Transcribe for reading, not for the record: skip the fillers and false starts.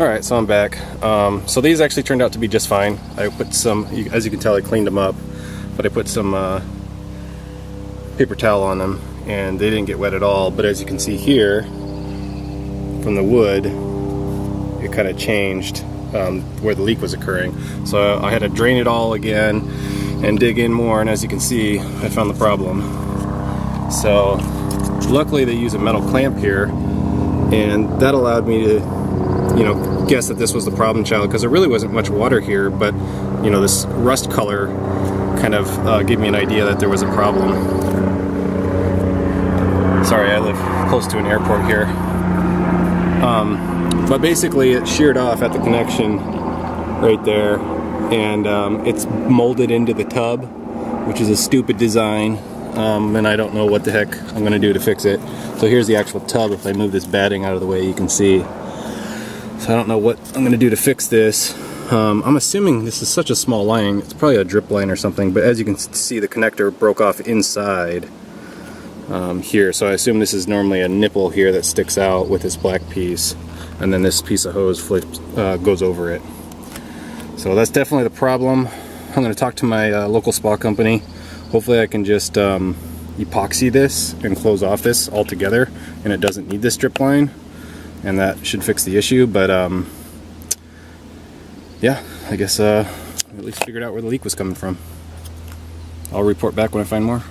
Alright, so I'm back. So these actually turned out to be just fine. I put some, as you can tell, I cleaned them up, but I put some paper towel on them and they didn't get wet at all. But as you can see here, from the wood, it kind of changed where the leak was occurring. So I had to drain it all again and dig in more, and as you can see, I found the problem. So luckily they use a metal clamp here, and that allowed me to guess that this was the problem child, because there really wasn't much water here, but this rust color kind of gave me an idea that there was a problem. Sorry, I live close to an airport here. But basically it sheared off at the connection right there, and it's molded into the tub, which is a stupid design, and I don't know what the heck I'm going to do to fix it. So here's the actual tub. If I move this batting out of the way, you can see. So I don't know what I'm going to do to fix this. I'm assuming this is such a small line, it's probably a drip line or something, but as you can see, the connector broke off inside here. So I assume this is normally a nipple here that sticks out with this black piece, and then this piece of hose goes over it. So that's definitely the problem. I'm going to talk to my local spa company. Hopefully I can just epoxy this and close off this altogether, and it doesn't need this strip line. And that should fix the issue, but yeah, I guess we at least figured out where the leak was coming from. I'll report back when I find more.